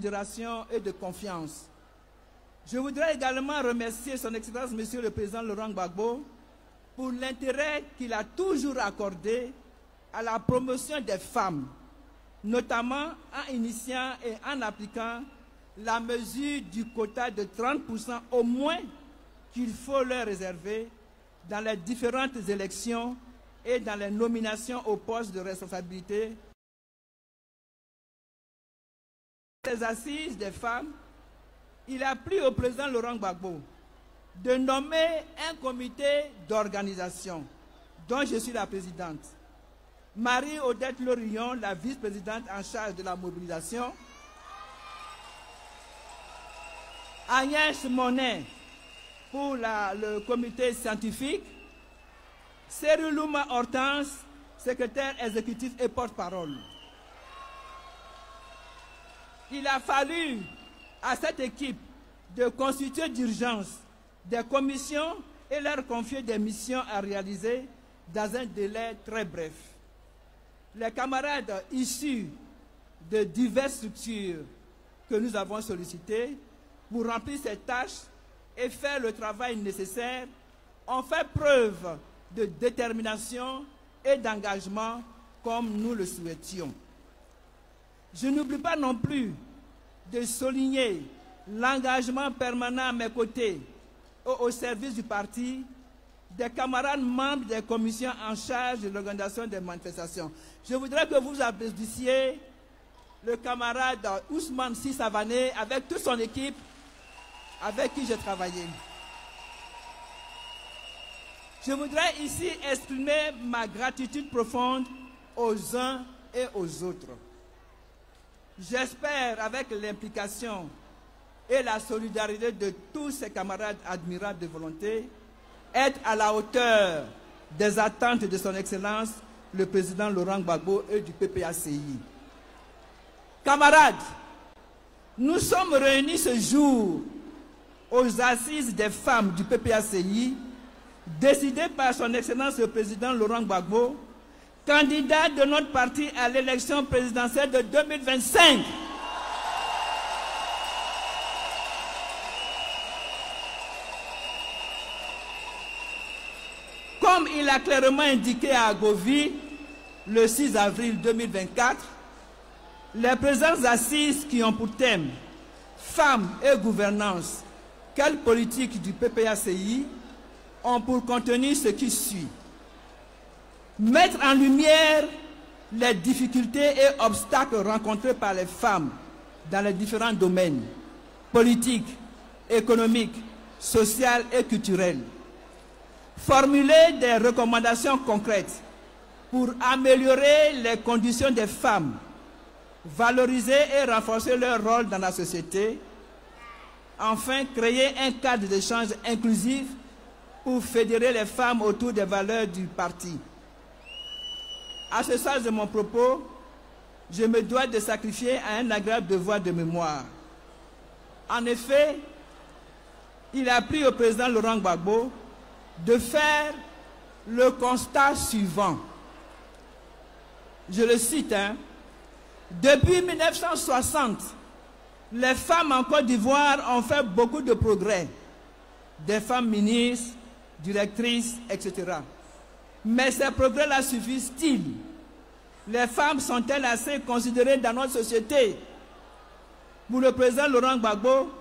considération et de confiance. Je voudrais également remercier son Excellence, Monsieur le Président Laurent Gbagbo, pour l'intérêt qu'il a toujours accordé à la promotion des femmes, notamment en initiant et en appliquant la mesure du quota de 30% au moins qu'il faut leur réserver dans les différentes élections et dans les nominations aux postes de responsabilité. Les assises des femmes, il a plu au président Laurent Gbagbo de nommer un comité d'organisation dont je suis la présidente. Marie-Odette Lorillon, la vice-présidente en charge de la mobilisation. Agnès Monet pour le comité scientifique. Serulouma Hortense, secrétaire exécutif et porte-parole. Il a fallu à cette équipe de constituer d'urgence des commissions et leur confier des missions à réaliser dans un délai très bref. Les camarades issus de diverses structures que nous avons sollicitées pour remplir ces tâches et faire le travail nécessaire ont fait preuve de détermination et d'engagement comme nous le souhaitions. Je n'oublie pas non plus de souligner l'engagement permanent à mes côtés au service du parti des camarades membres des commissions en charge de l'organisation des manifestations. Je voudrais que vous applaudissiez le camarade Ousmane Sissavané avec toute son équipe avec qui j'ai travaillé. Je voudrais ici exprimer ma gratitude profonde aux uns et aux autres. J'espère, avec l'implication et la solidarité de tous ces camarades admirables de volonté, être à la hauteur des attentes de son Excellence, le président Laurent Gbagbo et du PPACI. Camarades, nous sommes réunis ce jour aux assises des femmes du PPACI, décidées par son Excellence le président Laurent Gbagbo, candidat de notre parti à l'élection présidentielle de 2025. Comme il a clairement indiqué à Agovi le 6 avril 2024, les présentes assises qui ont pour thème Femmes et gouvernance, quelle politique du PPACI ont pour contenu ce qui suit. Mettre en lumière les difficultés et obstacles rencontrés par les femmes dans les différents domaines politiques, économiques, sociaux et culturels. Formuler des recommandations concrètes pour améliorer les conditions des femmes, valoriser et renforcer leur rôle dans la société. Enfin, créer un cadre d'échange inclusif pour fédérer les femmes autour des valeurs du parti. À ce stade de mon propos, je me dois de sacrifier à un agréable devoir de mémoire. En effet, il a plu au président Laurent Gbagbo de faire le constat suivant. Je le cite, depuis 1960, les femmes en Côte d'Ivoire ont fait beaucoup de progrès. Des femmes ministres, directrices, etc. Mais ces progrès-là suffisent-ils? Les femmes sont-elles assez considérées dans notre société? Pour le président Laurent Gbagbo,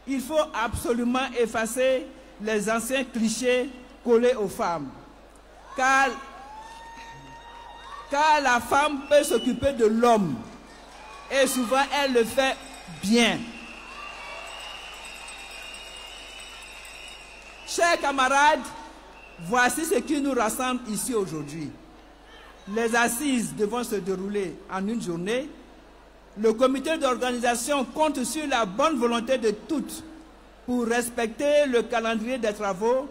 il faut absolument effacer les anciens clichés collés aux femmes. Car la femme peut s'occuper de l'homme. Et souvent, elle le fait bien. Chers camarades, voici ce qui nous rassemble ici aujourd'hui. Les assises devront se dérouler en une journée. Le comité d'organisation compte sur la bonne volonté de toutes pour respecter le calendrier des travaux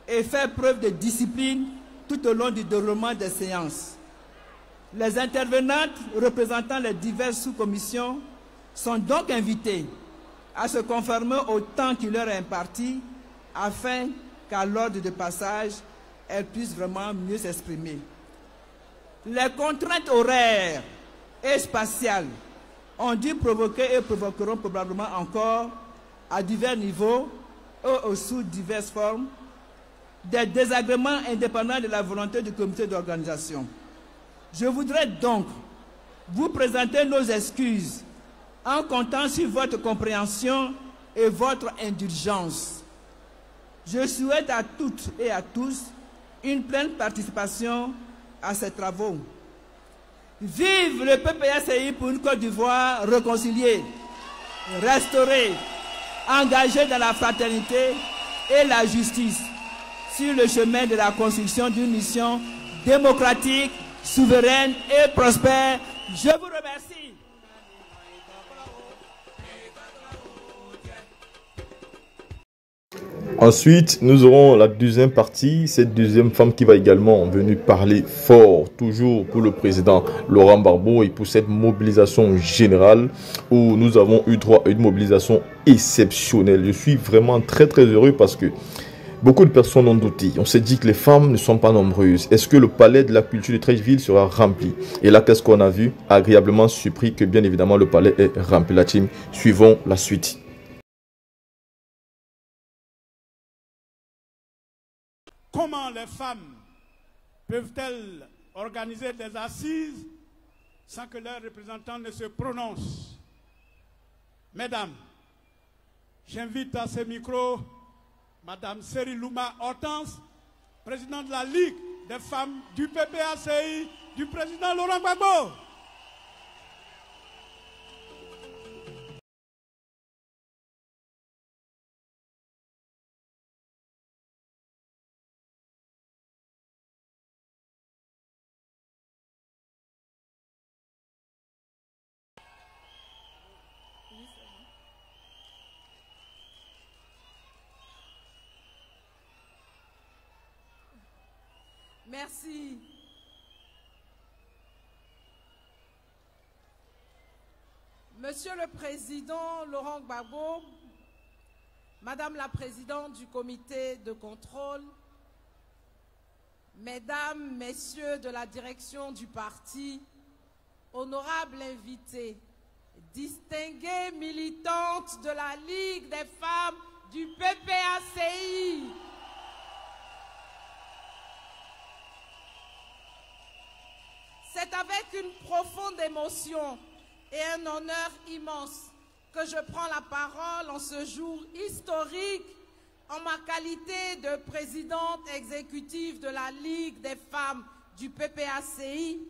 et faire preuve de discipline tout au long du déroulement des séances. Les intervenantes représentant les diverses sous-commissions sont donc invitées à se conformer au temps qui leur est imparti afin qu'à l'ordre de passage, elles puissent vraiment mieux s'exprimer. Les contraintes horaires et spatiales ont dû provoquer et provoqueront probablement encore, à divers niveaux ou sous diverses formes, des désagréments indépendants de la volonté du comité d'organisation. Je voudrais donc vous présenter nos excuses en comptant sur votre compréhension et votre indulgence. Je souhaite à toutes et à tous une pleine participation à ces travaux. Vive le PPACI pour une Côte d'Ivoire réconciliée, restaurée, engagée dans la fraternité et la justice sur le chemin de la construction d'une mission démocratique, souveraine et prospère. Je vous remercie. Ensuite, nous aurons la deuxième partie, cette deuxième femme qui va également venir parler fort, toujours pour le président Laurent Gbagbo et pour cette mobilisation générale où nous avons eu droit à une mobilisation exceptionnelle. Je suis vraiment très heureux parce que beaucoup de personnes ont douté. On s'est dit que les femmes ne sont pas nombreuses. Est-ce que le palais de la culture de Treichville sera rempli? Et là, qu'est-ce qu'on a vu? Agréablement surpris que bien évidemment le palais est rempli. La team, suivons la suite. Comment les femmes peuvent-elles organiser des assises sans que leurs représentants ne se prononcent? Mesdames, j'invite à ce micro Madame Serilouma Hortense, présidente de la Ligue des femmes du PPACI, du président Laurent Gbagbo. Merci. Monsieur le Président Laurent Gbagbo, Madame la Présidente du Comité de contrôle, Mesdames, Messieurs de la direction du parti, honorables invités, distinguées militantes de la Ligue des femmes du PPACI, c'est avec une profonde émotion et un honneur immense que je prends la parole en ce jour historique en ma qualité de présidente exécutive de la Ligue des femmes du PPACI,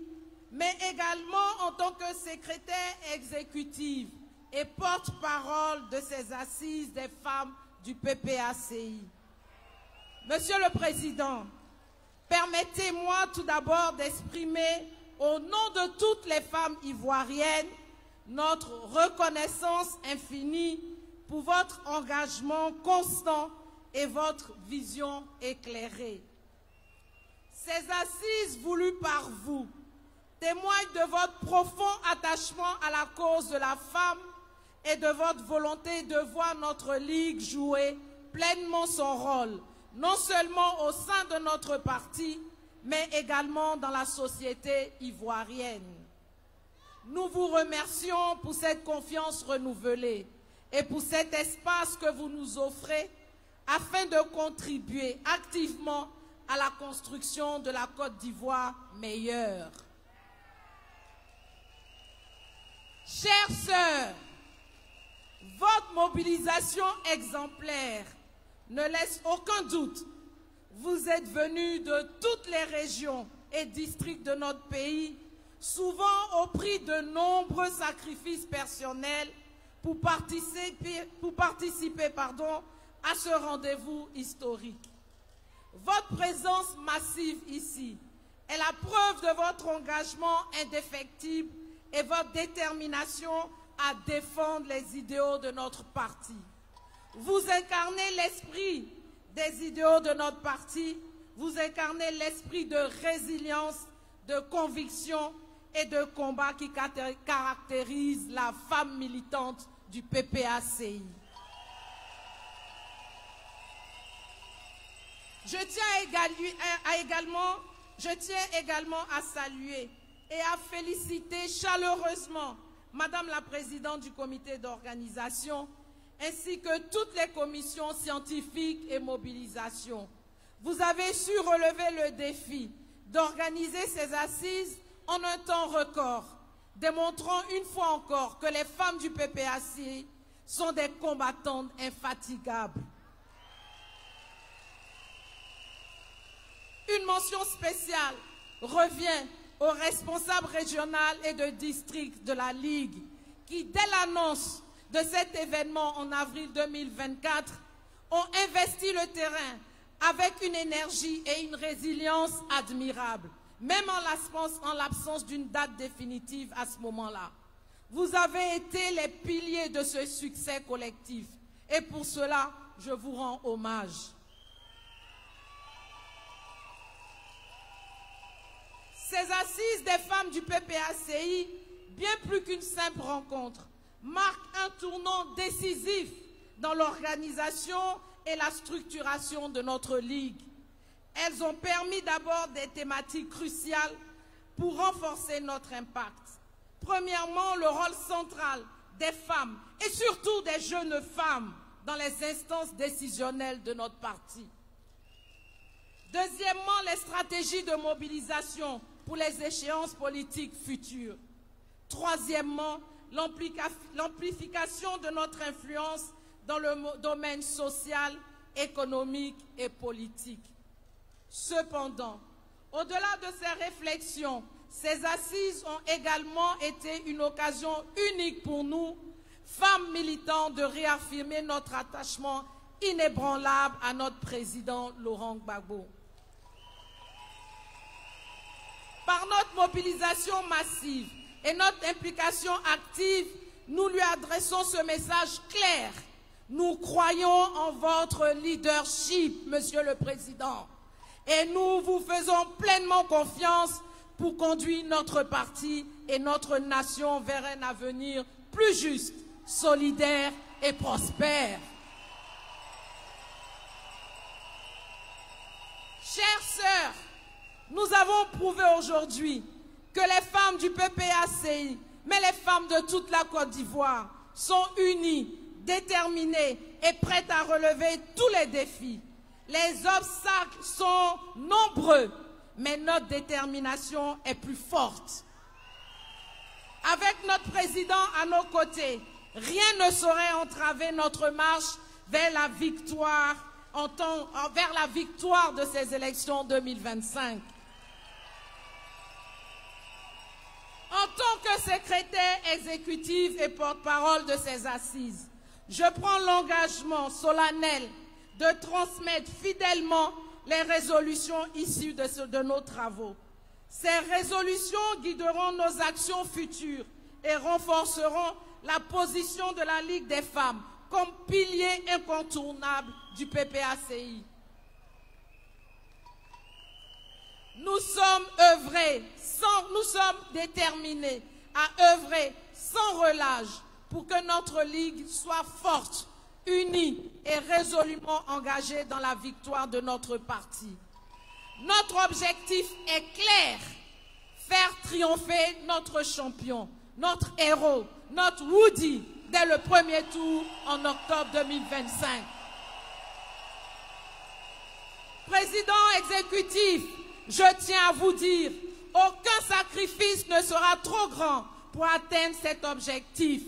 mais également en tant que secrétaire exécutive et porte-parole de ces assises des femmes du PPACI. Monsieur le Président, permettez-moi tout d'abord d'exprimer au nom de toutes les femmes ivoiriennes notre reconnaissance infinie pour votre engagement constant et votre vision éclairée. Ces assises voulues par vous témoignent de votre profond attachement à la cause de la femme et de votre volonté de voir notre Ligue jouer pleinement son rôle, non seulement au sein de notre parti, mais également dans la société ivoirienne. Nous vous remercions pour cette confiance renouvelée et pour cet espace que vous nous offrez afin de contribuer activement à la construction de la Côte d'Ivoire meilleure. Chères sœurs, votre mobilisation exemplaire ne laisse aucun doute. Vous êtes venus de toutes les régions et districts de notre pays, souvent au prix de nombreux sacrifices personnels pour participer à ce rendez-vous historique. Votre présence massive ici est la preuve de votre engagement indéfectible et votre détermination à défendre les idéaux de notre parti. Vous incarnez l'esprit des idéaux de notre parti, vous incarnez l'esprit de résilience, de conviction et de combat qui caractérise la femme militante du PPACI. Je tiens également à saluer et à féliciter chaleureusement Madame la Présidente du comité d'organisation, ainsi que toutes les commissions scientifiques et mobilisation, vous avez su relever le défi d'organiser ces assises en un temps record, démontrant une fois encore que les femmes du PPACI sont des combattantes infatigables. Une mention spéciale revient aux responsables régionaux et de district de la Ligue qui, dès l'annonce de cet événement en avril 2024, ont investi le terrain avec une énergie et une résilience admirables, même en l'absence d'une date définitive à ce moment-là. Vous avez été les piliers de ce succès collectif et pour cela, je vous rends hommage. Ces assises des femmes du PPACI, bien plus qu'une simple rencontre, marquent un tournant décisif dans l'organisation et la structuration de notre Ligue. Elles ont permis d'abord des thématiques cruciales pour renforcer notre impact. Premièrement, le rôle central des femmes et surtout des jeunes femmes dans les instances décisionnelles de notre parti. Deuxièmement, les stratégies de mobilisation pour les échéances politiques futures. Troisièmement, l'amplification de notre influence dans le domaine social, économique et politique. Cependant, au-delà de ces réflexions, ces assises ont également été une occasion unique pour nous, femmes militantes, de réaffirmer notre attachement inébranlable à notre président Laurent Gbagbo. Par notre mobilisation massive et notre implication active, nous lui adressons ce message clair. Nous croyons en votre leadership, Monsieur le Président, et nous vous faisons pleinement confiance pour conduire notre parti et notre nation vers un avenir plus juste, solidaire et prospère. Chères sœurs, nous avons prouvé aujourd'hui que les femmes du PPACI, mais les femmes de toute la Côte d'Ivoire, sont unies, déterminées et prêtes à relever tous les défis. Les obstacles sont nombreux, mais notre détermination est plus forte. Avec notre président à nos côtés, rien ne saurait entraver notre marche vers la victoire, de ces élections 2025. En tant que secrétaire exécutif et porte-parole de ces assises, je prends l'engagement solennel de transmettre fidèlement les résolutions issues de nos travaux. Ces résolutions guideront nos actions futures et renforceront la position de la Ligue des femmes comme pilier incontournable du PPACI. Nous sommes déterminés à œuvrer sans relâche pour que notre Ligue soit forte, unie et résolument engagée dans la victoire de notre parti. Notre objectif est clair, faire triompher notre champion, notre héros, notre Woody, dès le premier tour en octobre 2025. Président exécutif, je tiens à vous dire, aucun sacrifice ne sera trop grand pour atteindre cet objectif.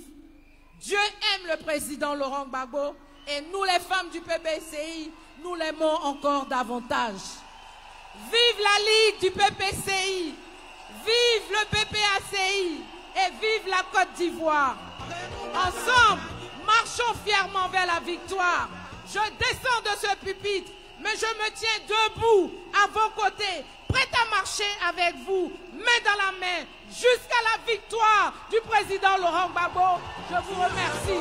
Dieu aime le président Laurent Gbagbo et nous les femmes du PPCI, nous l'aimons encore davantage. Vive la Ligue du PPCI, vive le PPACI et vive la Côte d'Ivoire. Ensemble, marchons fièrement vers la victoire. Je descends de ce pupitre, mais je me tiens debout à vos côtés, prête à marcher avec vous, main dans la main, jusqu'à la victoire du président Laurent Gbagbo. Je vous remercie.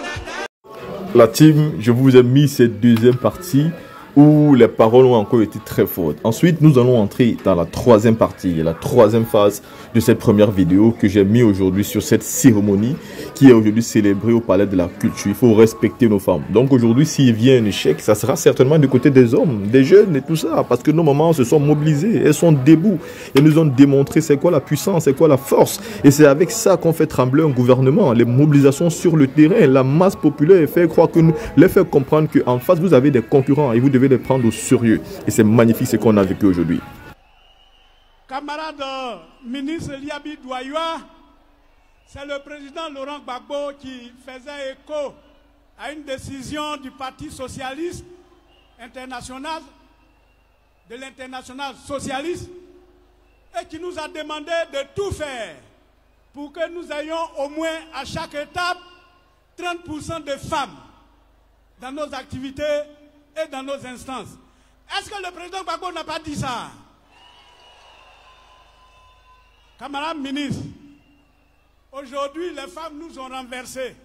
La team, je vous ai mis cette deuxième partie où les paroles ont encore été très fortes. Ensuite, nous allons entrer dans la troisième partie, la troisième phase de cette première vidéo que j'ai mis aujourd'hui sur cette cérémonie qui est aujourd'hui célébrée au Palais de la Culture. Il faut respecter nos femmes. Donc aujourd'hui, s'il vient un échec, ça sera certainement du côté des hommes, des jeunes et tout ça, parce que nos mamans se sont mobilisées, elles sont debout. Elles nous ont démontré c'est quoi la puissance, c'est quoi la force. Et c'est avec ça qu'on fait trembler un gouvernement. Les mobilisations sur le terrain, la masse populaire fait croire que nous, les fait comprendre qu'en face, vous avez des concurrents et vous devez les prendre au sérieux. Et c'est magnifique ce qu'on a vécu aujourd'hui. Camarade ministre Liabi Douayoua, c'est le président Laurent Gbagbo qui faisait écho à une décision du Parti socialiste international, de l'international socialiste, et qui nous a demandé de tout faire pour que nous ayons au moins à chaque étape 30% de femmes dans nos activités et dans nos instances. Est-ce que le président Gbagbo n'a pas dit ça? Camarades ministres, aujourd'hui les femmes nous ont renversés.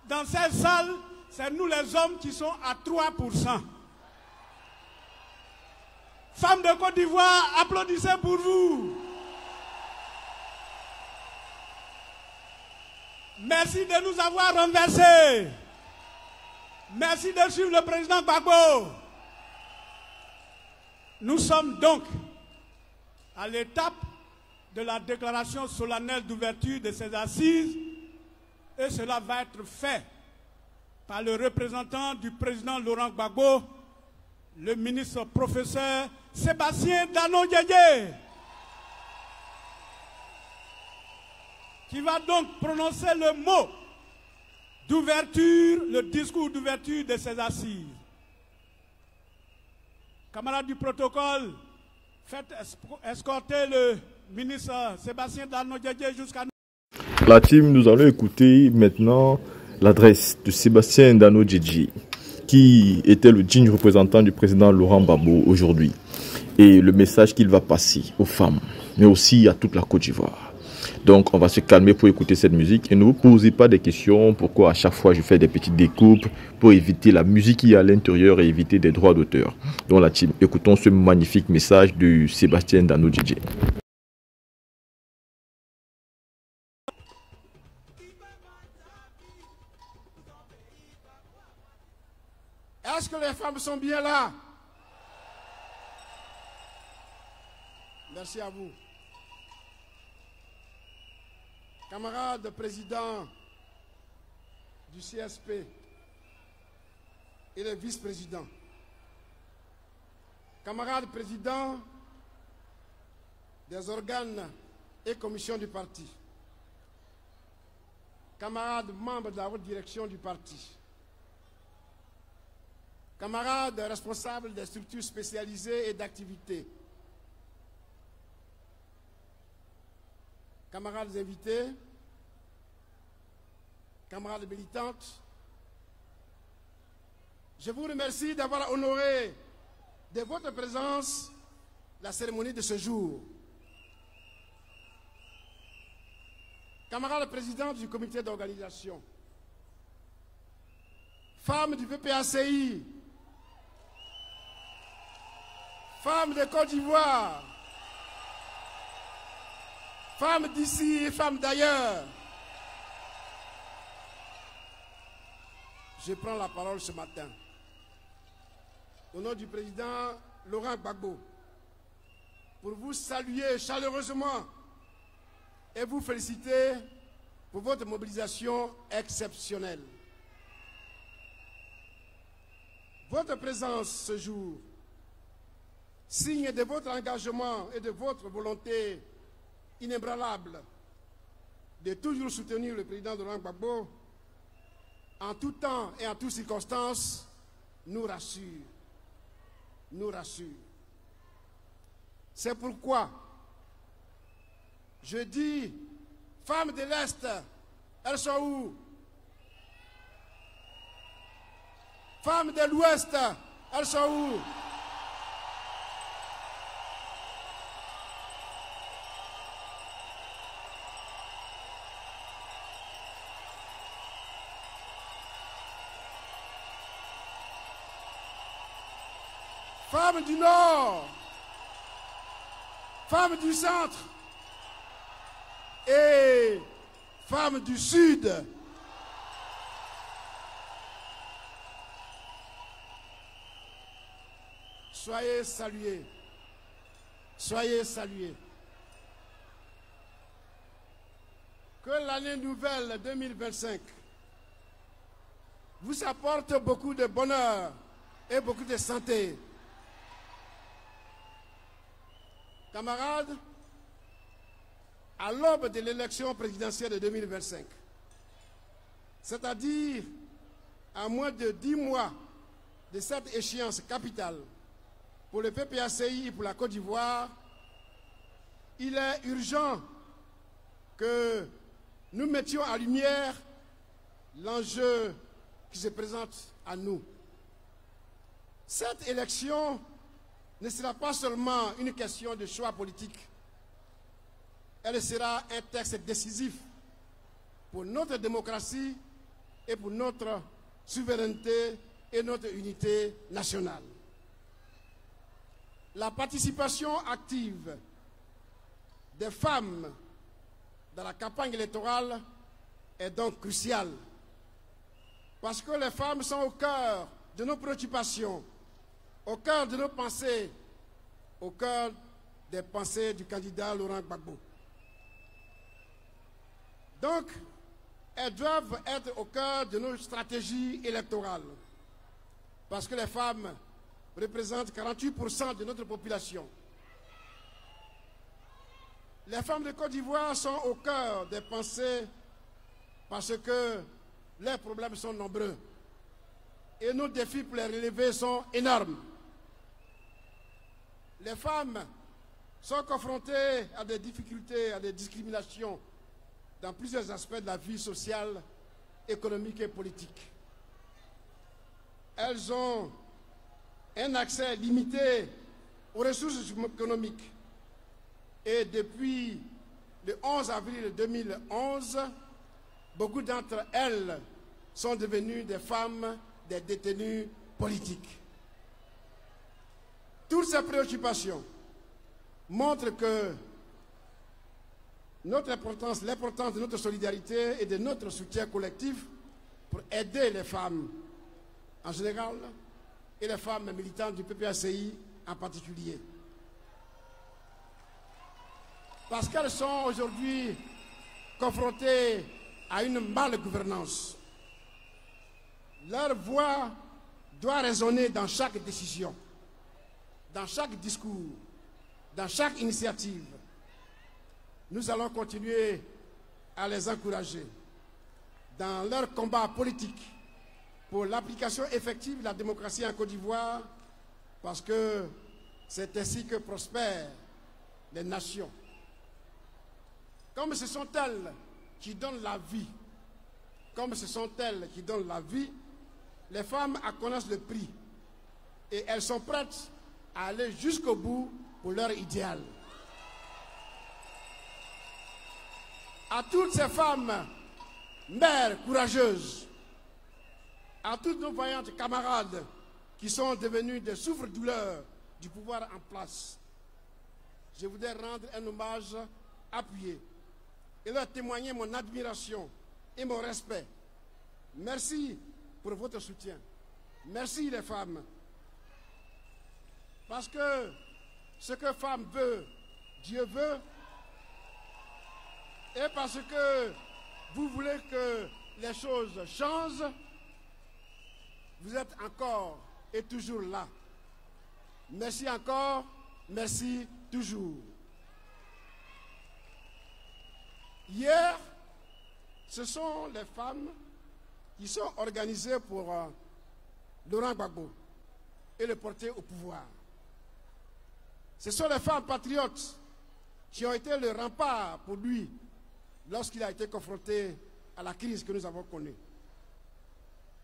Dans cette salle, c'est nous les hommes qui sont à 3%. Femmes de Côte d'Ivoire, applaudissez pour vous. Merci de nous avoir renversés. Merci de suivre le président Gbagbo. Nous sommes donc à l'étape de la déclaration solennelle d'ouverture de ces assises et cela va être fait par le représentant du président Laurent Gbagbo, le ministre professeur Sébastien Dano-Diédié, qui va donc prononcer le mot d'ouverture, le discours d'ouverture de ces assises. Camarades du protocole, faites escorter le ministre Sébastien Dano-Diédié jusqu'à nous. La team, nous allons écouter maintenant l'adresse de Sébastien Dano-Diédié, qui était le digne représentant du président Laurent Gbagbo aujourd'hui, et le message qu'il va passer aux femmes, mais aussi à toute la Côte d'Ivoire. Donc on va se calmer pour écouter cette musique et ne vous posez pas des questions pourquoi à chaque fois je fais des petites découpes pour éviter la musique qui est à l'intérieur et éviter des droits d'auteur. Donc la team, écoutons ce magnifique message de Sébastien Dano-Diédié. Est-ce que les femmes sont bien là? Merci à vous. Camarades présidents du CSP et les vice-présidents, camarades présidents des organes et commissions du parti, camarades membres de la haute direction du parti, camarades responsables des structures spécialisées et d'activités, camarades invités, camarades militantes, je vous remercie d'avoir honoré de votre présence la cérémonie de ce jour. Camarades présidents du comité d'organisation, femmes du PPACI, femmes de Côte d'Ivoire, femmes d'ici et femmes d'ailleurs, je prends la parole ce matin au nom du président Laurent Gbagbo pour vous saluer chaleureusement et vous féliciter pour votre mobilisation exceptionnelle. Votre présence ce jour, signe de votre engagement et de votre volonté inébranlable de toujours soutenir le président Laurent Gbagbo en tout temps et en toutes circonstances, nous rassure. Nous rassure. C'est pourquoi je dis, femmes de l'Est, elles sont où? Femmes de l'Ouest, elles sont où? femmes du Nord, femmes du Centre et femmes du Sud. Soyez salués. Soyez salués. Que l'année nouvelle 2025 vous apporte beaucoup de bonheur et beaucoup de santé. Camarades, à l'aube de l'élection présidentielle de 2025, c'est-à-dire à moins de 10 mois de cette échéance capitale pour le PPACI et pour la Côte d'Ivoire, il est urgent que nous mettions en lumière l'enjeu qui se présente à nous. Cette élection ne sera pas seulement une question de choix politique, elle sera un texte décisif pour notre démocratie et pour notre souveraineté et notre unité nationale. La participation active des femmes dans la campagne électorale est donc cruciale, parce que les femmes sont au cœur de nos préoccupations, au cœur de nos pensées, au cœur des pensées du candidat Laurent Gbagbo. Donc, elles doivent être au cœur de nos stratégies électorales, parce que les femmes représentent 48% de notre population. Les femmes de Côte d'Ivoire sont au cœur des pensées parce que leurs problèmes sont nombreux et nos défis pour les relever sont énormes. Les femmes sont confrontées à des difficultés, à des discriminations dans plusieurs aspects de la vie sociale, économique et politique. Elles ont un accès limité aux ressources économiques. Et depuis le 11 avril 2011, beaucoup d'entre elles sont devenues des femmes, des détenues politiques. Toutes ces préoccupations montrent que l'importance de notre solidarité et de notre soutien collectif pour aider les femmes en général et les femmes militantes du PPACI en particulier. Parce qu'elles sont aujourd'hui confrontées à une malgouvernance. Leur voix doit résonner dans chaque décision, dans chaque discours, dans chaque initiative. Nous allons continuer à les encourager dans leur combat politique pour l'application effective de la démocratie en Côte d'Ivoire, parce que c'est ainsi que prospèrent les nations. Comme ce sont elles qui donnent la vie, les femmes en connaissent le prix et elles sont prêtes à aller jusqu'au bout pour leur idéal. À toutes ces femmes, mères courageuses, à toutes nos vaillantes camarades qui sont devenues des souffres-douleurs du pouvoir en place, je voudrais rendre un hommage appuyé et leur témoigner mon admiration et mon respect. Merci pour votre soutien. Merci les femmes. Parce que ce que femme veut, Dieu veut. Et parce que vous voulez que les choses changent, vous êtes encore et toujours là. Merci encore, merci toujours. Hier, ce sont les femmes qui sont organisées pour Laurent Gbagbo et le porter au pouvoir. Ce sont les femmes patriotes qui ont été le rempart pour lui lorsqu'il a été confronté à la crise que nous avons connue.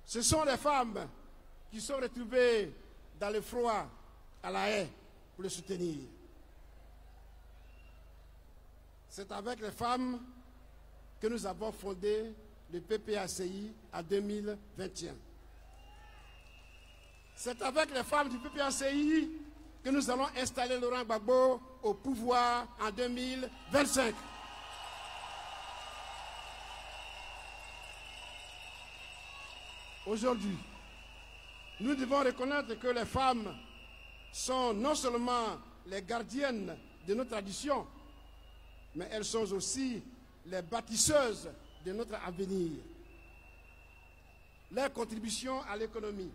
Ce sont les femmes qui sont retrouvées dans le froid à La Haye pour le soutenir. C'est avec les femmes que nous avons fondé le PPACI en 2021. C'est avec les femmes du PPACI que nous allons installer Laurent Gbagbo au pouvoir en 2025. Aujourd'hui, nous devons reconnaître que les femmes sont non seulement les gardiennes de nos traditions, mais elles sont aussi les bâtisseuses de notre avenir. Leur contribution à l'économie,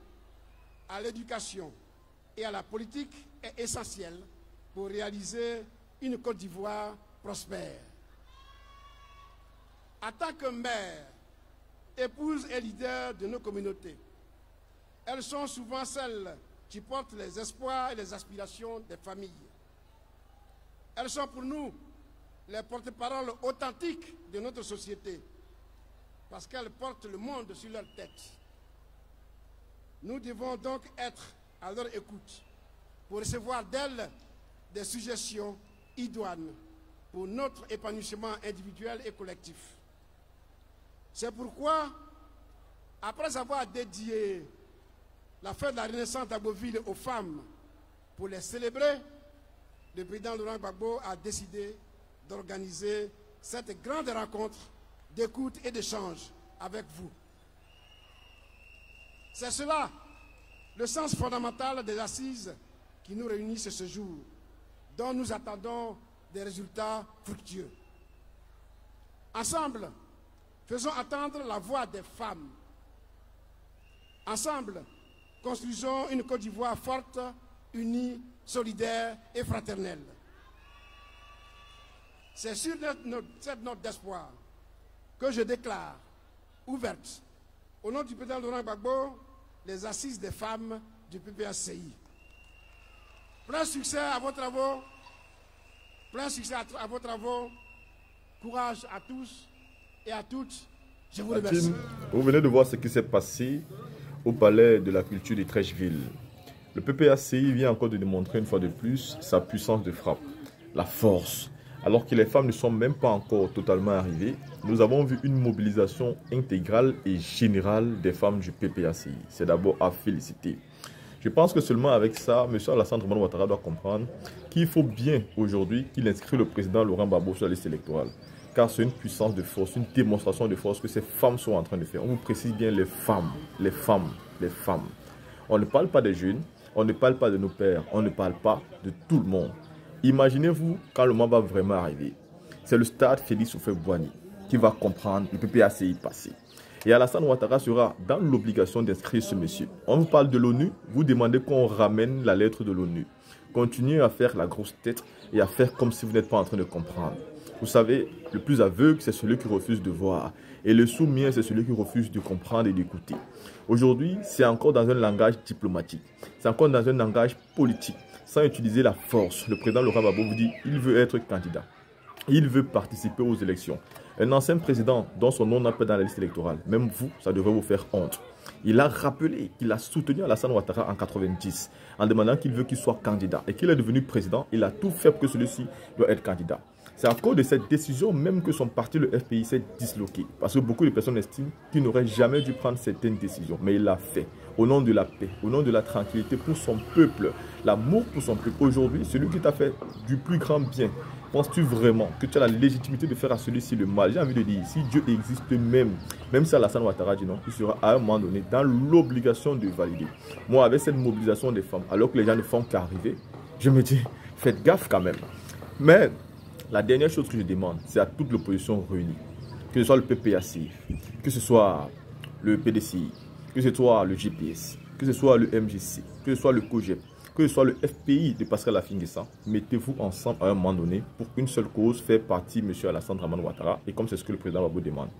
à l'éducation et à la politique est essentielle pour réaliser une Côte d'Ivoire prospère. En tant que mère, épouse et leader de nos communautés, elles sont souvent celles qui portent les espoirs et les aspirations des familles. Elles sont pour nous les porte-paroles authentiques de notre société, parce qu'elles portent le monde sur leur tête. Nous devons donc être à leur écoute pour recevoir d'elles des suggestions idoines pour notre épanouissement individuel et collectif. C'est pourquoi, après avoir dédié la fête de la Renaissance d'Agboville aux femmes pour les célébrer, le président Laurent Gbagbo a décidé d'organiser cette grande rencontre d'écoute et d'échange avec vous. C'est cela, le sens fondamental des assises qui nous réunissent ce jour, dont nous attendons des résultats fructueux. Ensemble, faisons entendre la voix des femmes. Ensemble, construisons une Côte d'Ivoire forte, unie, solidaire et fraternelle. C'est sur cette note d'espoir que je déclare ouverte, au nom du président Laurent Gbagbo, les assises des femmes du PPACI. Plein succès à vos travaux, plein succès à vos travaux, courage à tous et à toutes. Je vous remercie. Vous venez de voir ce qui s'est passé au palais de la culture de Treichville. Le PPACI vient encore de démontrer une fois de plus sa puissance de frappe, la force. Alors que les femmes ne sont même pas encore totalement arrivées, nous avons vu une mobilisation intégrale et générale des femmes du PPACI. C'est d'abord à féliciter. Je pense que seulement avec ça, M. Alassane Dramane Ouattara doit comprendre qu'il faut bien aujourd'hui qu'il inscrit le président Laurent Gbagbo sur la liste électorale. Car c'est une puissance de force, une démonstration de force que ces femmes sont en train de faire. On vous précise bien les femmes, les femmes, les femmes. On ne parle pas des jeunes, on ne parle pas de nos pères, on ne parle pas de tout le monde. Imaginez-vous quand le moment va vraiment arriver. C'est le stade Félix Houphouët-Boigny qui va comprendre le PPACI passé. Et Alassane Ouattara sera dans l'obligation d'inscrire ce monsieur. On vous parle de l'ONU, vous demandez qu'on ramène la lettre de l'ONU. Continuez à faire la grosse tête et à faire comme si vous n'êtes pas en train de comprendre. Vous savez, le plus aveugle, c'est celui qui refuse de voir. Et le sourd-muet, c'est celui qui refuse de comprendre et d'écouter. Aujourd'hui, c'est encore dans un langage diplomatique. C'est encore dans un langage politique. Sans utiliser la force, le président Laurent Gbagbo vous dit qu'il veut être candidat. Il veut participer aux élections. Un ancien président dont son nom n'a pas dans la liste électorale, même vous, ça devrait vous faire honte. Il a rappelé qu'il a soutenu Alassane Ouattara en 90 en demandant qu'il veut qu'il soit candidat. Et qu'il est devenu président, il a tout fait pour que celui-ci doit être candidat. C'est à cause de cette décision même que son parti, le FPI, s'est disloqué. Parce que beaucoup de personnes estiment qu'il n'aurait jamais dû prendre certaines décisions. Mais il l'a fait au nom de la paix, au nom de la tranquillité pour son peuple, l'amour pour son peuple. Aujourd'hui, celui qui t'a fait du plus grand bien, penses-tu vraiment que tu as la légitimité de faire à celui-ci le mal? J'ai envie de dire, si Dieu existe même si Alassane Ouattara dit non, il sera à un moment donné dans l'obligation de valider. Moi, avec cette mobilisation des femmes, alors que les gens ne font qu'arriver, je me dis, faites gaffe quand même. Mais la dernière chose que je demande, c'est à toute l'opposition réunie, que ce soit le PPACI, que ce soit le PDCI, que ce soit le GPS, que ce soit le MJC, que ce soit le COGEP, que ce soit le FPI de Pascal Affi-N'Guessan, mettez-vous ensemble à un moment donné pour une seule cause, faire partie M. Alassane Dramane Ouattara, et comme c'est ce que le président Gbagbo demande.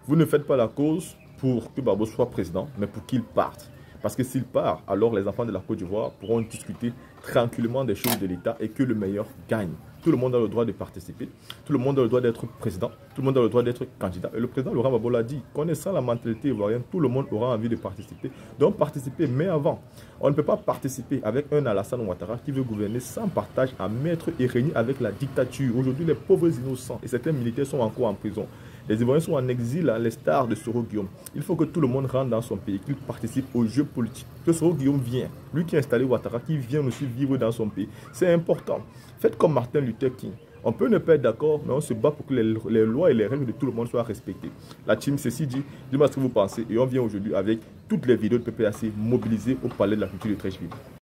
Vous ne faites pas la cause pour que Gbagbo soit président, mais pour qu'il parte. Parce que s'il part, alors les enfants de la Côte d'Ivoire pourront discuter tranquillement des choses de l'État et que le meilleur gagne. Tout le monde a le droit de participer. Tout le monde a le droit d'être président. Tout le monde a le droit d'être candidat. Et le président Laurent Gbagbo l'a dit, connaissant la mentalité ivoirienne, tout le monde aura envie de participer. Donc participer, mais avant. On ne peut pas participer avec un Alassane Ouattara qui veut gouverner sans partage à mettre et régner avec la dictature. Aujourd'hui, les pauvres innocents et certains militaires sont encore en prison. Les Ivoiriens sont en exil, les stars de Soro Guillaume. Il faut que tout le monde rentre dans son pays, qu'il participe aux jeux politiques. Que Soro Guillaume vient, lui qui a installé Ouattara, qui vient aussi vivre dans son pays. C'est important. Faites comme Martin Luther King. On peut ne pas être d'accord, mais on se bat pour que les lois et les règles de tout le monde soient respectées. La team ceci dit, dis-moi ce que vous pensez. Et on vient aujourd'hui avec toutes les vidéos de PPAC mobilisées au Palais de la Culture de Treichville.